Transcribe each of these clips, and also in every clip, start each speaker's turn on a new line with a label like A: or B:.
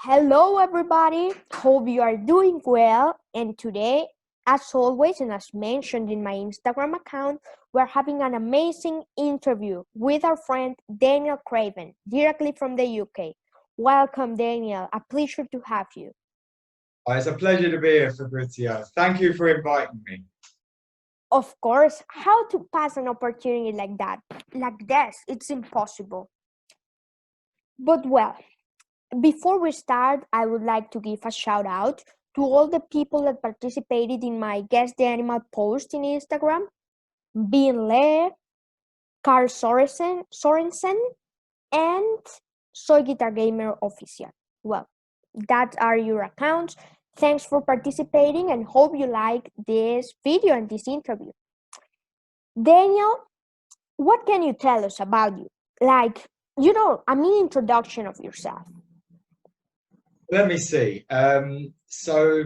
A: Hello, everybody. Hope you are doing well. And today, as always, and as mentioned in my Instagram account, we're having an amazing interview with our friend Daniel Craven, directly from the UK. Welcome, Daniel. A pleasure to have you.
B: It's a pleasure to be here, Fabrizio. Thank you for inviting me.
A: Of course, how to pass an opportunity like that, like this, it's impossible. But well, before we start, I would like to give a shout out to all the people that participated in my Guess the Animal post in Instagram. Bean Le, Carl Sorensen, and Soy Guitar Gamer Official. Well, that are your accounts. Thanks for participating and hope you like this video and this interview. Daniel, what can you tell us about you? Like, a mini introduction of yourself.
B: Let me see. So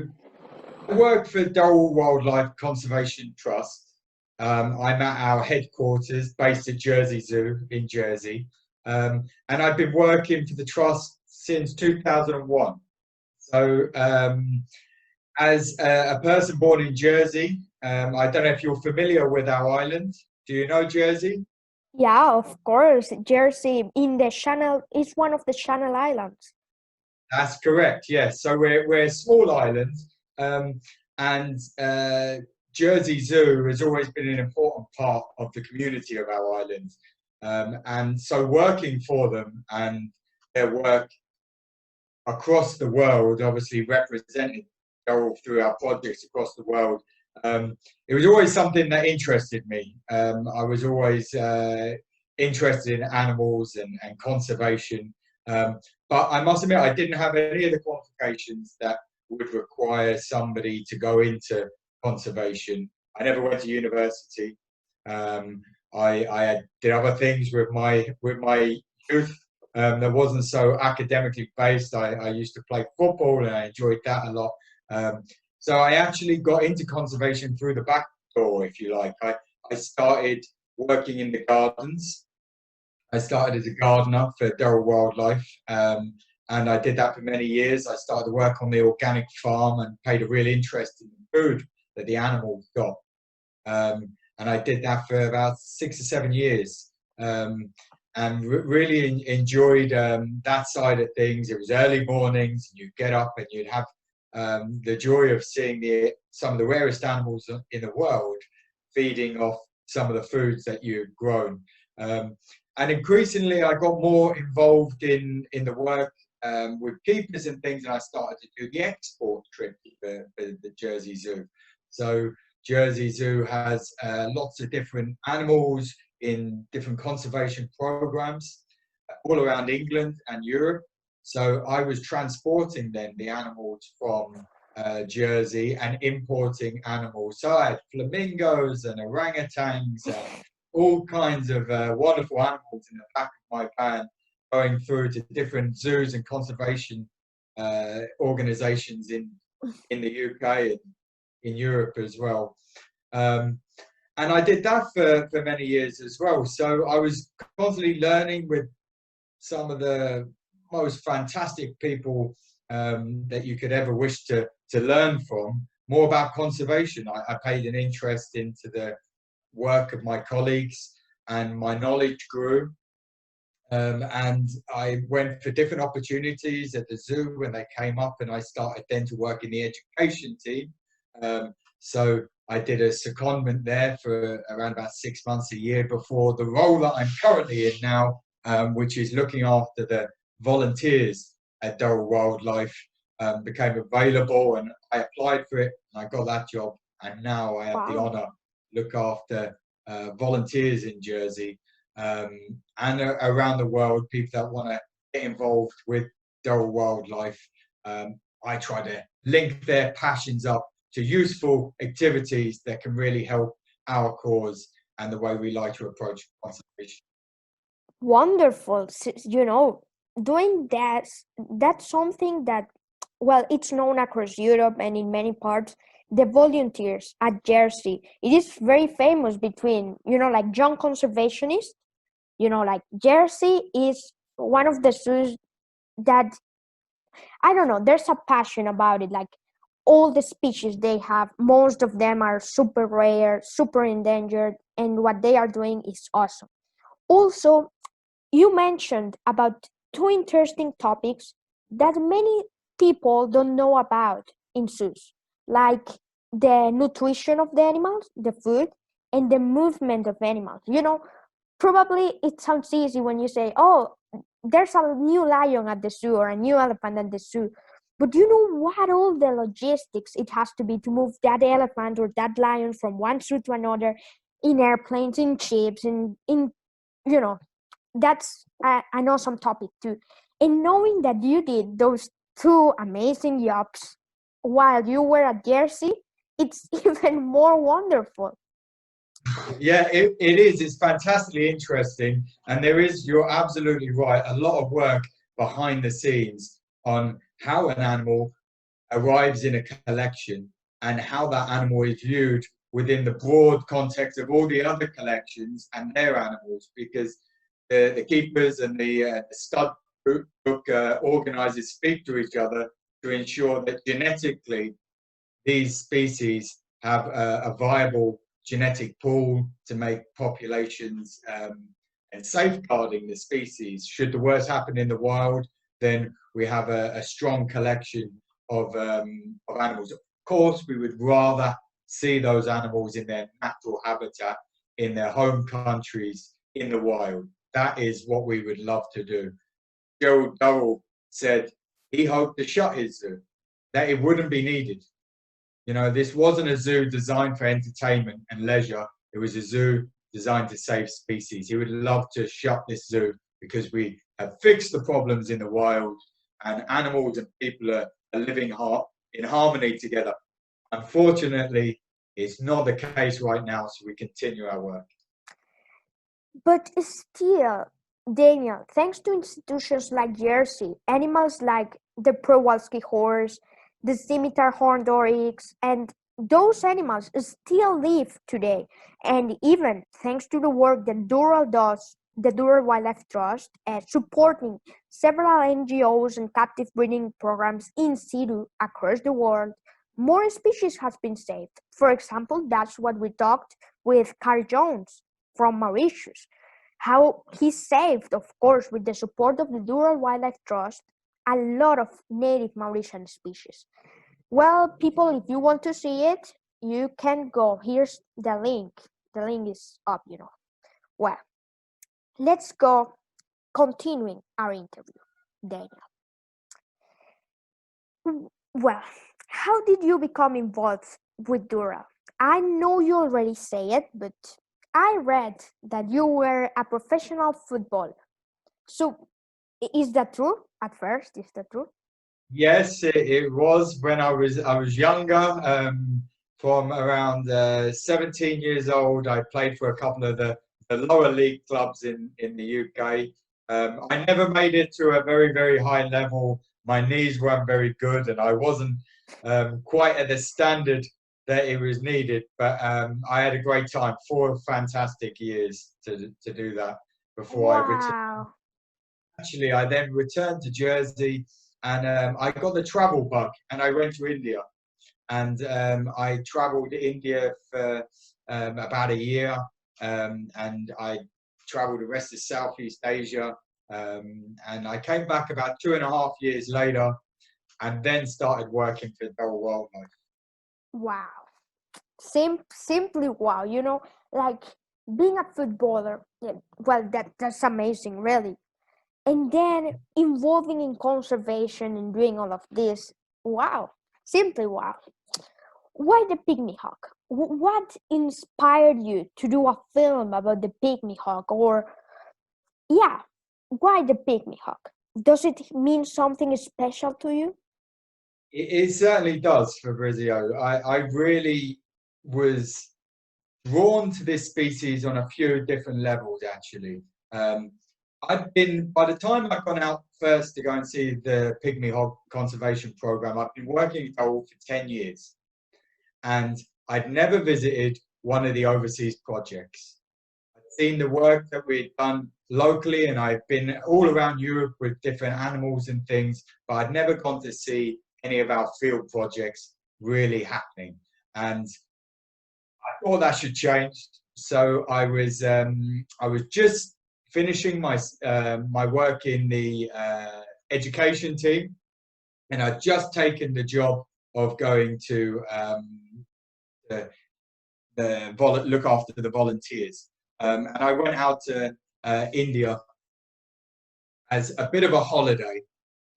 B: I work for Durrell Wildlife Conservation Trust. I'm at our headquarters based at Jersey Zoo in Jersey. And I've been working for the trust since 2001. So as a person born in Jersey, I don't know if you're familiar with our island. Do you know Jersey?
A: Yeah, of course. Jersey in the Channel is one of the Channel Islands.
B: That's correct. Yes. So we're a small island, and Jersey Zoo has always been an important part of the community of our island. And so working for them and their work across the world, obviously representing Durrell through our projects across the world, it was always something that interested me. I was always interested in animals and conservation. But I must admit, I didn't have any of the qualifications that would require somebody to go into conservation. I never went to university. I did other things with my youth that wasn't so academically based. I used to play football and I enjoyed that a lot. So I actually got into conservation through the back door, if you like. I started working in the gardens. I started as a gardener for Durrell Wildlife, and I did that for many years. I started to work on the organic farm and paid a real interest in the food that the animals got. And I did that for about 6 or 7 years, and really enjoyed that side of things. It was early mornings, and you'd get up and you'd have the joy of seeing some of the rarest animals in the world feeding off some of the foods that you'd grown. And increasingly, I got more involved in the work with keepers and things, and I started to do the export trip for the Jersey Zoo. So Jersey Zoo has lots of different animals in different conservation programs all around England and Europe. So I was transporting then the animals from Jersey and importing animals. So I had flamingos and orangutans and all kinds of wonderful animals in the back of my van, going through to different zoos and conservation organizations in the UK and in Europe as well. And I did that for many years as well. So I was constantly learning with some of the most fantastic people that you could ever wish to learn from, more about conservation. I paid an interest into the work of my colleagues and my knowledge grew. And I went for different opportunities at the zoo when they came up, and I started then to work in the education team. So I did a secondment there for around about 6 months, a year, before the role that I'm currently in now, which is looking after the volunteers at Durrell Wildlife, became available, and I applied for it and I got that job, and now I have the honor to look after volunteers in Jersey and around the world, people that want to get involved with Durrell Wildlife. I try to link their passions up to useful activities that can really help our cause and the way we like to approach conservation.
A: Wonderful. Doing that's something that, well, it's known across Europe and in many parts. The volunteers at Jersey, it is very famous between, like young conservationists. Like Jersey is one of the zoos that I don't know, there's a passion about it. Like all the species they have, most of them are super rare, super endangered, and what they are doing is awesome. Also, you mentioned about two interesting topics that many people don't know about in zoos, like the nutrition of the animals, the food, and the movement of animals. Probably it sounds easy when you say, oh, there's a new lion at the zoo or a new elephant at the zoo. But you know what all the logistics it has to be to move that elephant or that lion from one zoo to another in airplanes, in ships, in you know, that's an awesome topic too. And knowing that you did those two amazing jobs while you were at Jersey, it's even more wonderful.
B: Yeah, it is. It's fantastically interesting. And there is, you're absolutely right, a lot of work behind the scenes on how an animal arrives in a collection and how that animal is viewed within the broad context of all the other collections and their animals, because the keepers and the stud book organizers speak to each other to ensure that genetically these species have a viable genetic pool to make populations, and safeguarding the species. Should the worst happen in the wild, then we have a strong collection of animals. Of course, we would rather see those animals in their natural habitat, in their home countries, in the wild. That is what we would love to do. Durrell said he hoped to shut his zoo, that it wouldn't be needed. This wasn't a zoo designed for entertainment and leisure. It was a zoo designed to save species. He would love to shut this zoo because we have fixed the problems in the wild and animals and people are living in harmony together. Unfortunately, it's not the case right now, so we continue our work.
A: But still, Daniel, thanks to institutions like Jersey, animals like the Przewalski horse, the scimitar horned oryx, and those animals still live today. And even thanks to the work that Durrell does, the Durrell Wildlife Trust, supporting several NGOs and captive breeding programs in situ across the world, more species has been saved. For example, that's what we talked with Carl Jones from Mauritius, how he saved, of course, with the support of the Durrell Wildlife Trust, a lot of native Mauritian species. Well, people, if you want to see it, you can go. Here's the link. The link is up. Well, let's go continuing our interview, Daniel. Well, how did you become involved with Durrell? I know you already say it, but I read that you were a professional footballer. So, is that true at first? Is that true?
B: Yes, it was when I was younger. From around 17 years old, I played for a couple of the lower league clubs in the UK. I never made it to a very, very high level. My knees weren't very good, and I wasn't quite at the standard that it was needed. But I had a great time, 4 fantastic years to do that before I returned.
A: Wow.
B: Actually, I then returned to Jersey, and I got the travel bug, and I went to India, and I traveled to India for about a year, and I traveled the rest of Southeast Asia, and I came back about 2.5 years later, and then started working for Durrell Wildlife.
A: Wow. Simply wow. Like being a footballer, yeah, well, that's amazing, really. And then involving in conservation and doing all of this. Wow. Simply wow. Why the Pygmy Hog? What inspired you to do a film about the Pygmy Hog? Or, yeah, why the Pygmy Hog? Does it mean something special to you?
B: It certainly does for Brizio. I really was drawn to this species on a few different levels, actually. By the time I've gone out first to go and see the Pygmy Hog Conservation Program, I've been working at Durrell for 10 years. And I'd never visited one of the overseas projects. I'd seen the work that we'd done locally, and I've been all around Europe with different animals and things, but I'd never gone to see any of our field projects really happening. And I thought that should change. So I was just finishing my work in the education team, and I'd just taken the job of going to the, look after the volunteers, and I went out to India as a bit of a holiday.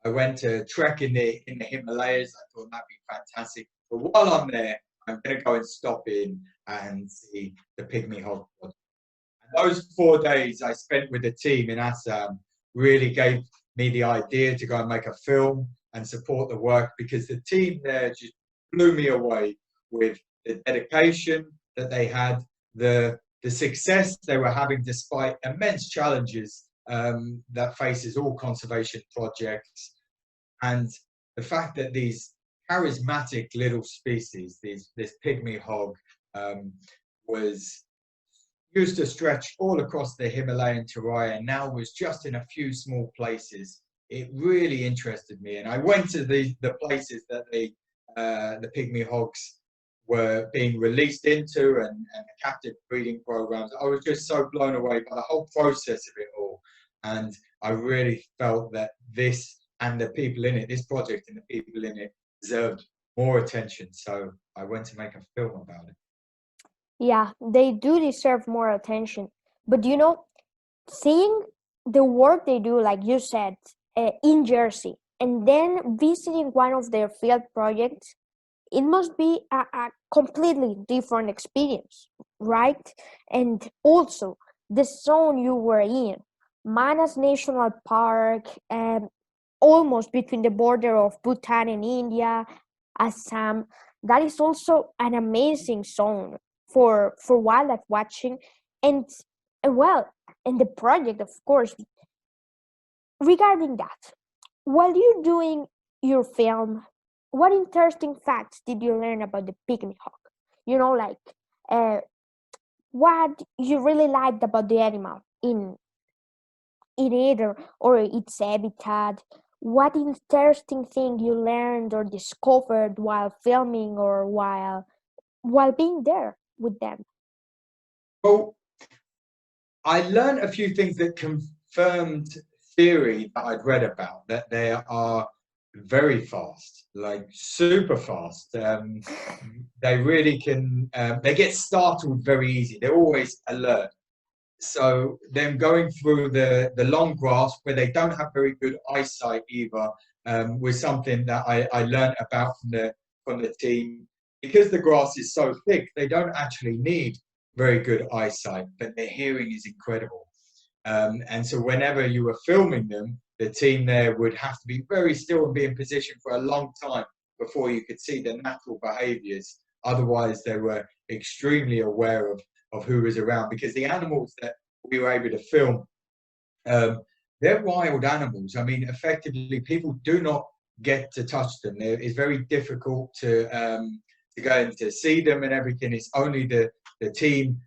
B: I went to trek in the Himalayas. I thought that'd be fantastic. But while I'm there, I'm going to go and stop in and see the Pygmy Hog project. And those 4 days I spent with the team in Assam really gave me the idea to go and make a film and support the work, because the team there just blew me away with the dedication that they had, the success they were having despite immense challenges that faces all conservation projects, and the fact that these charismatic little species, this pygmy hog, was used to stretch all across the Himalayan terrain and now was just in a few small places. It really interested me, and I went to the places that the pygmy hogs were being released into, and the captive breeding programs. I was just so blown away by the whole process of it all, and I really felt that this and the people in it, this project and the people in it, deserved more attention. So I went to make a film about it.
A: Yeah, they do deserve more attention. But seeing the work they do, like you said, in Jersey, and then visiting one of their field projects, it must be a completely different experience, right? And also, the zone you were in, Manas National Park, almost between the border of Bhutan and India, Assam, that is also an amazing zone for wildlife watching, and well, and the project, of course. Regarding that, while you're doing your film, what interesting facts did you learn about the pygmy hawk? Like uh, what you really liked about the animal in it, or its habitat. What interesting thing you learned or discovered while filming or while being there with them?
B: Well, I learned a few things that confirmed theory that I'd read about, that they are very fast, like super fast. They really can, they get startled very easy. They're always alert. So them going through the long grass where they don't have very good eyesight either, was something that I learned about from the team. Because the grass is so thick, they don't actually need very good eyesight, but their hearing is incredible. And so whenever you were filming them, the team there would have to be very still and be in position for a long time before you could see their natural behaviors. Otherwise, they were extremely aware of who was around, because the animals that we were able to film, they're wild animals. I mean, effectively, people do not get to touch them. It's very difficult to go and to see them and everything. It's only the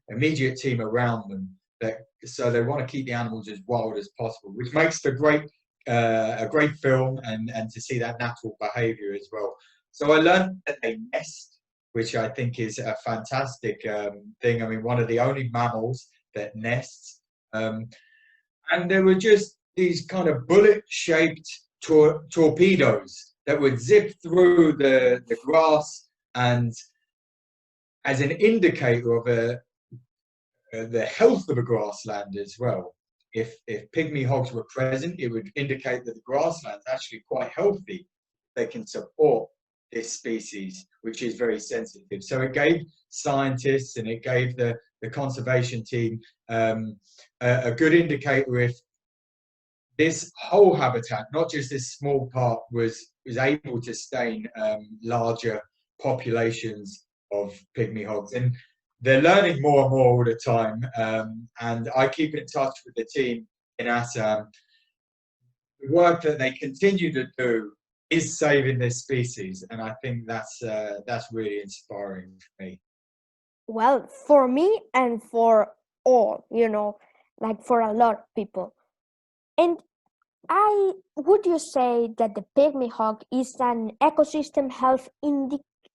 B: immediate team around them so they want to keep the animals as wild as possible, which makes a great film, and to see that natural behavior as well. So I learned that they nest, which I think is a fantastic thing. I mean, one of the only mammals that nests. And there were just these kind of bullet-shaped torpedoes that would zip through the grass, and as an indicator of the health of a grassland as well. If pygmy hogs were present, it would indicate that the grassland's actually quite healthy. They can support this species, which is very sensitive. So it gave scientists and it gave the conservation team a good indicator if this whole habitat, not just this small part, was able to sustain larger populations of pygmy hogs. And they're learning more and more all the time. And I keep in touch with the team in Assam. The work that they continue to do is saving this species, and I think that's really inspiring for me.
A: Well, for me and for all, like for a lot of people. And would you say that the pygmy hog is an ecosystem health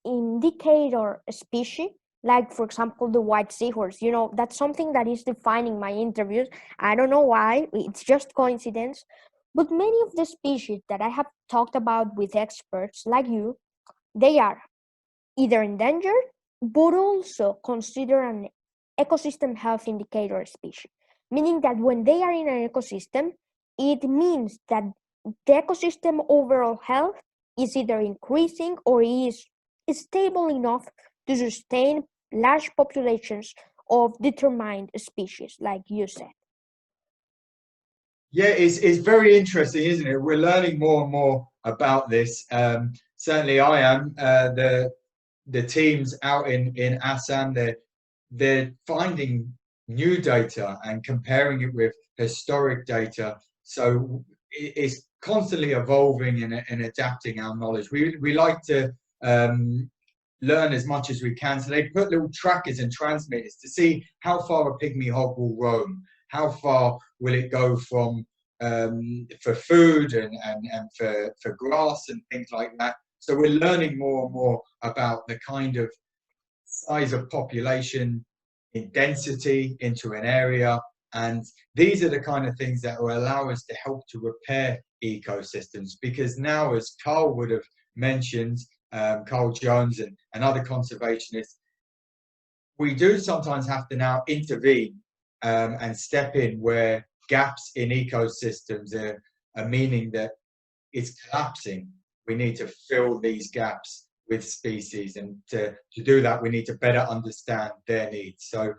A: indicator species? Like, for example, the white seahorse. That's something that is defining my interviews. I don't know why, it's just coincidence. But many of the species that I have talked about with experts like you, they are either endangered, but also considered an ecosystem health indicator species, meaning that when they are in an ecosystem, it means that the ecosystem overall health is either increasing or is stable enough to sustain large populations of determined species, like you said.
B: Yeah, it's very interesting, isn't it? We're learning more and more about this. Certainly, I am. The teams out in Assam, they're finding new data and comparing it with historic data. So it's constantly evolving and adapting our knowledge. We like to learn as much as we can. So they put little trackers and transmitters to see how far a pygmy hog will roam, how far will it go from for food and for grass and things like that. So we're learning more and more about the kind of size of population in density into an area. And these are the kind of things that will allow us to help to repair ecosystems. Because now, as Carl would have mentioned, Carl Jones and other conservationists, we do sometimes have to now intervene and step in where gaps in ecosystems are meaning that it's collapsing. We need to fill these gaps with species, and to do that, we need to better understand their needs. So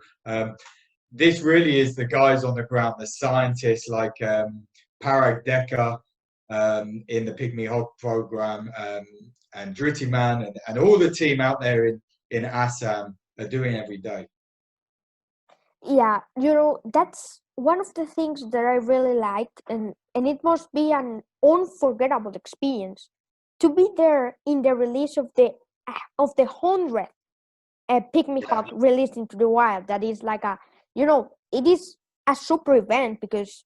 B: this really is the guys on the ground, the scientists like Parag Dekar in the Pygmy Hog program, and Drittiman and all the team out there in Assam are doing every day.
A: Yeah, that's one of the things that I really liked, and it must be an unforgettable experience to be there in the release of the 100th pygmy
B: Yeah.
A: hawk released into the wild. That is like it is a super event, because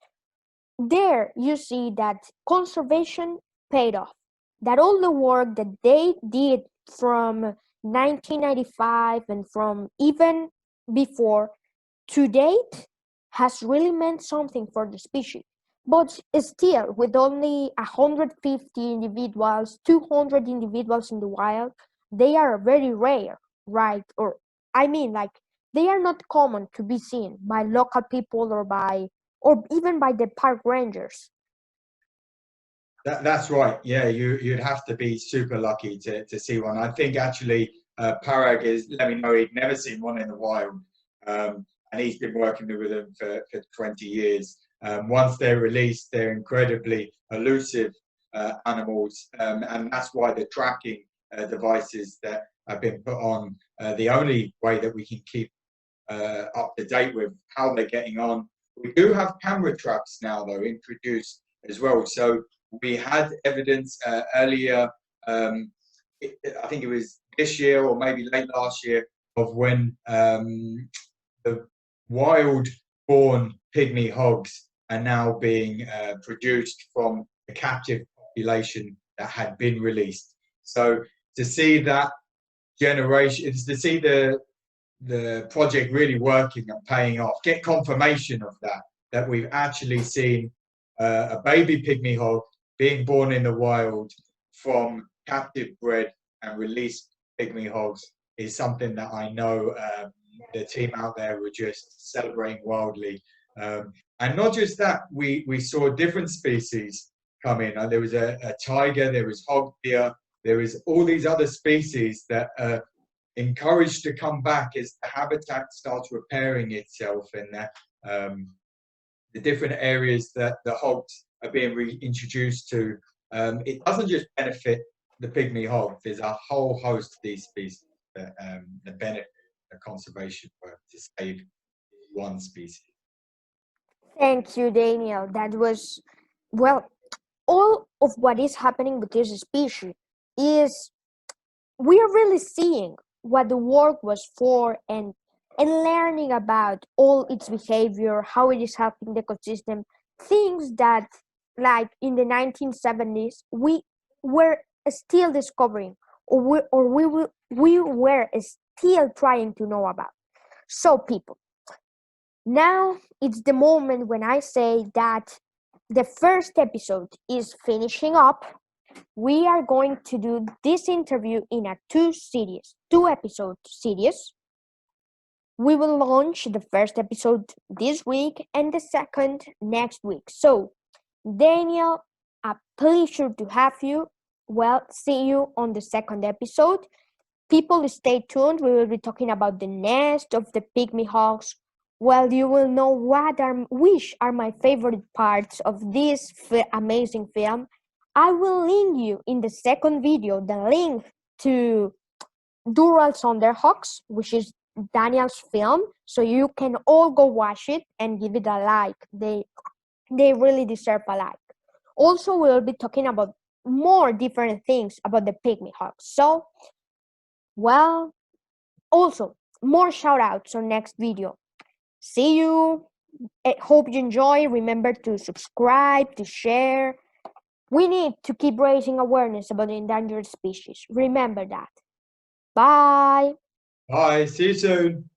A: there you see that conservation paid off, that all the work that they did from 1995 and from even before to date has really meant something for the species. But still, with only 150 individuals, 200 individuals in the wild, they are very rare, right? Or, I mean, like, they are not common to be seen by local people or even by the park rangers.
B: That's right. Yeah, you'd have to be super lucky to see one. I think actually Parag is let me know he'd never seen one in the wild, and he's been working with them for 20 years. Once they're released, they're incredibly elusive animals, and that's why the tracking devices that have been put on, the only way that we can keep up to date with how they're getting on. We do have camera traps now, though, introduced as well. So we had evidence earlier, I think it was this year or maybe late last year, of when the wild-born pygmy hogs are now being produced from the captive population that had been released. So to see that generation, to see the project really working and paying off, get confirmation of that we've actually seen a baby pygmy hog being born in the wild from captive bred and released pygmy hogs is something that I know the team out there were just celebrating wildly. And not just that, we saw different species come in. There was a tiger, there was hog deer, there was all these other species that are encouraged to come back as the habitat starts repairing itself, and the different areas that the hogs are being reintroduced to. It doesn't just benefit the pygmy hog. There's a whole host of these species that benefit the conservation work to save one species.
A: Thank you, Daniel. That was, well, all of what is happening with this species is we are really seeing what the work was for, and and learning about all its behavior, how it is helping the ecosystem, things that, like in the 1970s, we were still discovering, we were still trying to know about. So, people, now it's the moment when I say that the first episode is finishing up. We are going to do this interview in a two episode series. We will launch the first episode this week and the second next week. So, Daniel, a pleasure to have you. Well, see you on the second episode. People, stay tuned. We will be talking about the nest of the pygmy hogs. Well, you will know which are my favorite parts of this amazing film. I will link you in the second video the link to Durrell's Underhogs, which is Daniel's film, so you can all go watch it and give it a like. They really deserve a like. Also, we'll be talking about more different things about the pygmy hogs. So, well, also more shout outs on next video. See you. I hope you enjoy. Remember to subscribe, to share. We need to keep raising awareness about the endangered species. Remember that. Bye.
B: Bye. See you soon.